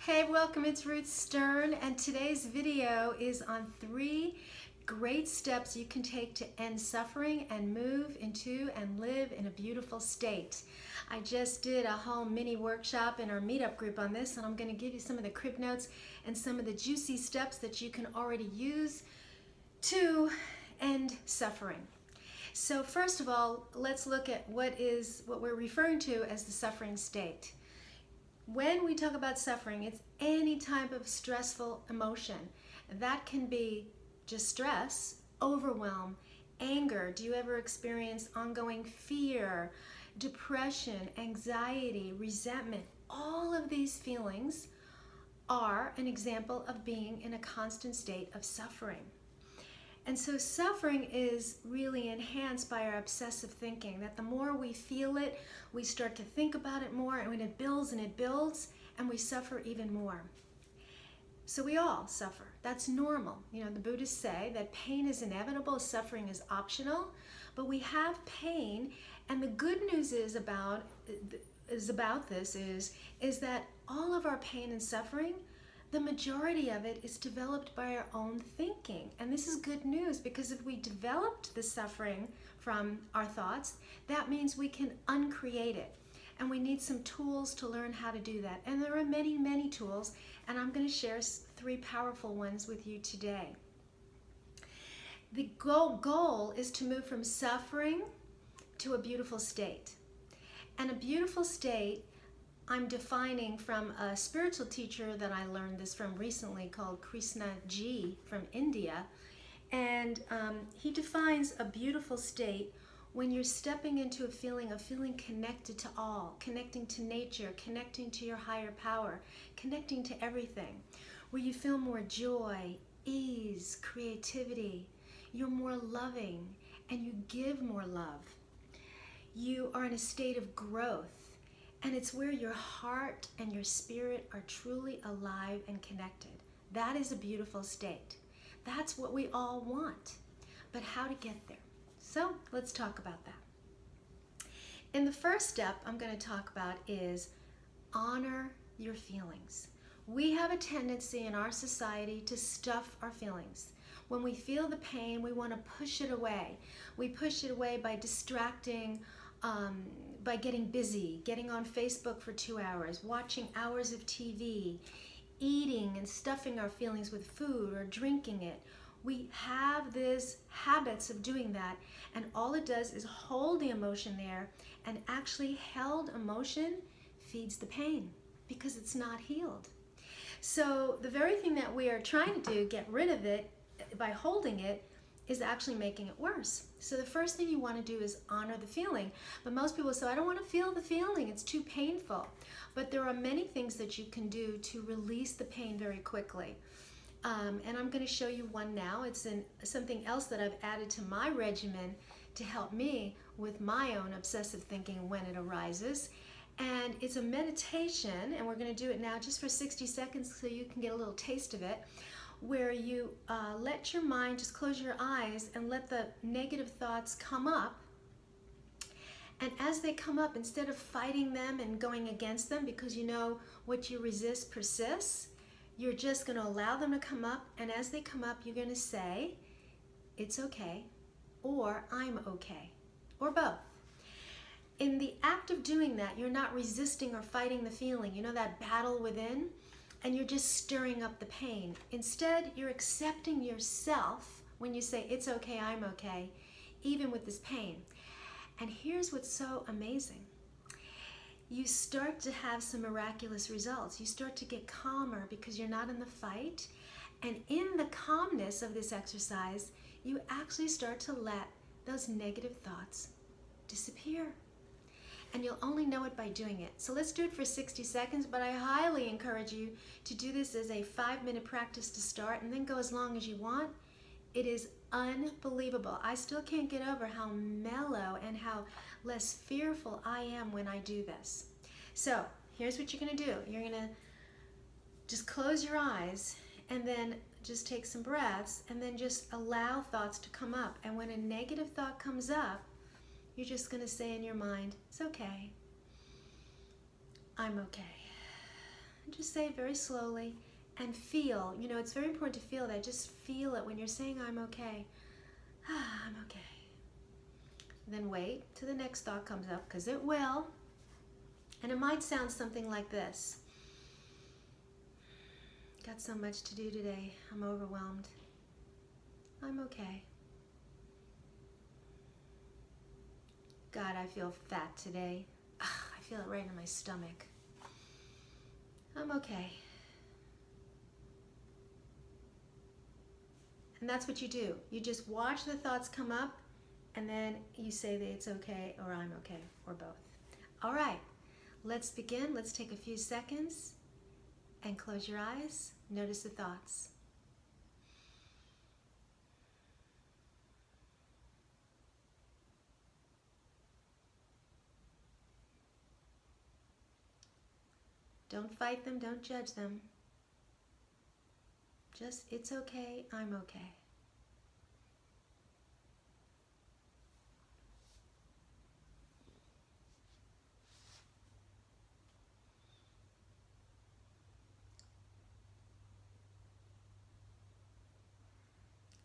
Hey, welcome. It's Ruth Stern, and today's video is on 3 great steps you can take to end suffering and move into and live in a beautiful state. I just did a whole mini workshop in our meetup group on this, and I'm going to give you some of the crib notes and some of the juicy steps that you can already use to end suffering. So first of all, let's look at what we're referring to as the suffering state. When we talk about suffering, it's any type of stressful emotion. That can be just stress, overwhelm, anger. Do you ever experience ongoing fear, depression, anxiety, resentment? All of these feelings are an example of being in a constant state of suffering. And so suffering is really enhanced by our obsessive thinking, that the more we feel it, we start to think about it more, and when it builds, and we suffer even more. So we all suffer. That's normal. You know, the Buddhists say that pain is inevitable, suffering is optional, but we have pain, and the good news is about this is that all of our pain and suffering, the majority of it is developed by our own thinking. And this is good news, because if we developed the suffering from our thoughts, that means we can uncreate it. And we need some tools to learn how to do that. And there are many, many tools, and I'm going to share 3 powerful ones with you today. The goal is to move from suffering to a beautiful state. And a beautiful state, I'm defining from a spiritual teacher that I learned this from recently, called Krishna Ji from India. And he defines a beautiful state when you're stepping into a feeling of feeling connected to all, connecting to nature, connecting to your higher power, connecting to everything, where you feel more joy, ease, creativity. You're more loving, and you give more love. You are in a state of growth. And it's where your heart and your spirit are truly alive and connected. That is a beautiful state. That's what we all want. But how to get there? So let's talk about that. And the first step I'm going to talk about is honor your feelings. We have a tendency in our society to stuff our feelings. When we feel the pain, we want to push it away. We push it away by distracting, by getting busy, getting on Facebook for 2 hours, watching hours of TV, eating and stuffing our feelings with food or drinking it. We have these habits of doing that, and all it does is hold the emotion there, and actually held emotion feeds the pain because it's not healed. So the very thing that we are trying to do, get rid of it by holding it, is actually making it worse. So the first thing you want to do is honor the feeling. But most people say, I don't want to feel the feeling, it's too painful. But there are many things that you can do to release the pain very quickly. And I'm going to show you one now. It's something else that I've added to my regimen to help me with my own obsessive thinking when it arises. And it's a meditation, and we're going to do it now just for 60 seconds so you can get a little taste of it, where you let your mind, just close your eyes and let the negative thoughts come up. And as they come up, instead of fighting them and going against them, because you know what you resist persists, you're just going to allow them to come up. And as they come up, you're going to say, it's okay, or I'm okay, or both. In the act of doing that, you're not resisting or fighting the feeling, you know, that battle within, and you're just stirring up the pain. Instead, you're accepting yourself when you say, it's okay, I'm okay, even with this pain. And here's what's so amazing. You start to have some miraculous results. You start to get calmer because you're not in the fight. And in the calmness of this exercise, you actually start to let those negative thoughts disappear. And you'll only know it by doing it. So let's do it for 60 seconds, but I highly encourage you to do this as a 5-minute practice to start, and then go as long as you want. It is unbelievable. I still can't get over how mellow and how less fearful I am when I do this. So here's what you're going to do. You're going to just close your eyes, and then just take some breaths, and then just allow thoughts to come up. And when a negative thought comes up, you're just going to say in your mind, it's okay, I'm okay. And just say it very slowly and feel. You know, it's very important to feel that. Just feel it when you're saying, I'm okay. I'm okay. Then wait till the next thought comes up, because it will. And it might sound something like this. Got so much to do today. I'm overwhelmed. I'm okay. God, I feel fat today. I feel it right in my stomach. I'm okay. And that's what you do. You just watch the thoughts come up, and then you say that it's okay, or I'm okay, or both. All right, let's begin. Let's take a few seconds and close your eyes. Notice the thoughts. Don't fight them, don't judge them. Just, it's okay, I'm okay.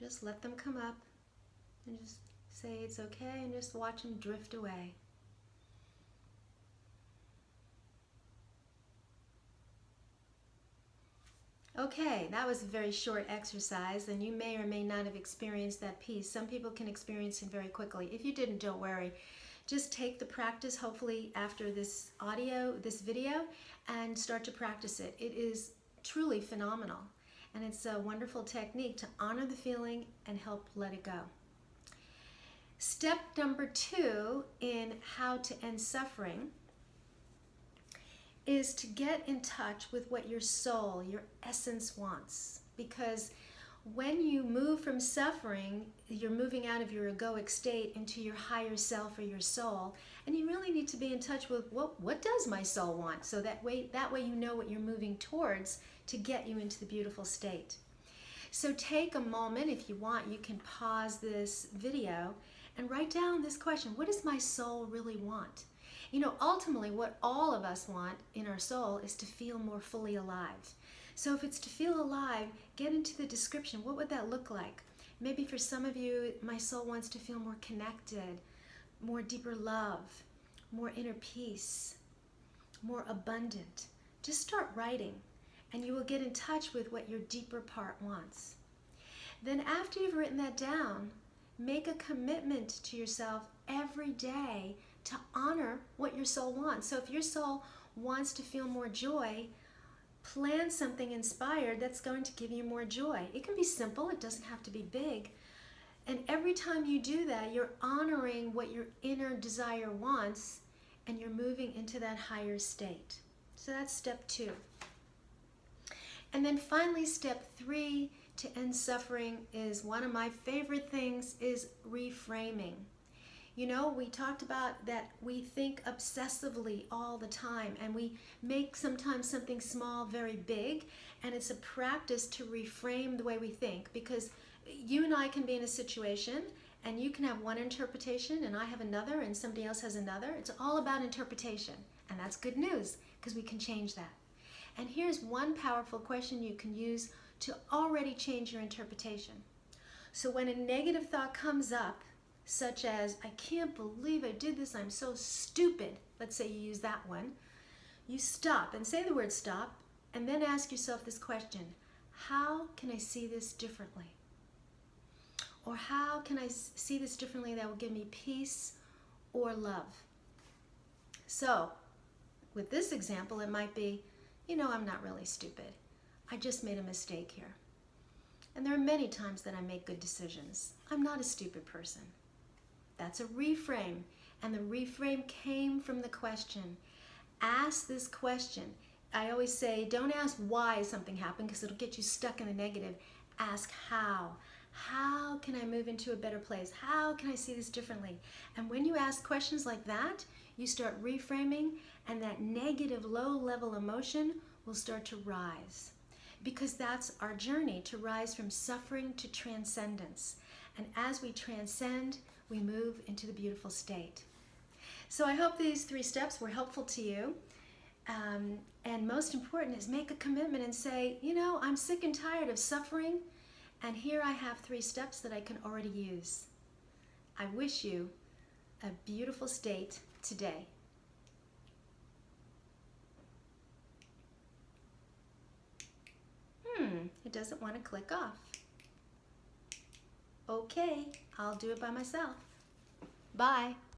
Just let them come up and just say it's okay and just watch them drift away. Okay, that was a very short exercise, and you may or may not have experienced that piece. Some people can experience it very quickly. If you didn't, don't worry. Just take the practice, hopefully after this video, and start to practice it. It is truly phenomenal, and it's a wonderful technique to honor the feeling and help let it go. Step number 2 in how to end suffering is to get in touch with what your soul, your essence wants. Because when you move from suffering, you're moving out of your egoic state into your higher self or your soul. And you really need to be in touch with what does my soul want? So that way you know what you're moving towards to get you into the beautiful state. So take a moment, if you want, you can pause this video and write down this question: what does my soul really want? You know, ultimately what all of us want in our soul is to feel more fully alive. So if it's to feel alive, get into the description. What would that look like? Maybe for some of you, my soul wants to feel more connected, more deeper love, more inner peace, more abundant. Just start writing, and you will get in touch with what your deeper part wants. Then after you've written that down, make a commitment to yourself every day to honor what your soul wants. So if your soul wants to feel more joy, plan something inspired that's going to give you more joy. It can be simple, it doesn't have to be big. And every time you do that, you're honoring what your inner desire wants, and you're moving into that higher state. So that's step 2. And then finally, step 3 to end suffering is one of my favorite things, is reframing. You know, we talked about that we think obsessively all the time, and we make sometimes something small very big, and it's a practice to reframe the way we think, because you and I can be in a situation and you can have one interpretation and I have another and somebody else has another. It's all about interpretation, and that's good news because we can change that. And here's one powerful question you can use to already change your interpretation. So when a negative thought comes up, such as, I can't believe I did this, I'm so stupid. Let's say you use that one. You stop and say the word stop, and then ask yourself this question: how can I see this differently? Or how can I see this differently that will give me peace or love? So with this example, it might be, you know, I'm not really stupid. I just made a mistake here. And there are many times that I make good decisions. I'm not a stupid person. That's a reframe, and the reframe came from the question. Ask this question. I always say, don't ask why something happened, because it'll get you stuck in the negative. Ask how. How can I move into a better place? How can I see this differently? And when you ask questions like that, you start reframing, and that negative low-level emotion will start to rise. Because that's our journey, to rise from suffering to transcendence. And as we transcend, we move into the beautiful state. So I hope these 3 steps were helpful to you. And most important is make a commitment and say, you know, I'm sick and tired of suffering, and here I have 3 steps that I can already use. I wish you a beautiful state today. It doesn't want to click off. Okay, I'll do it by myself. Bye.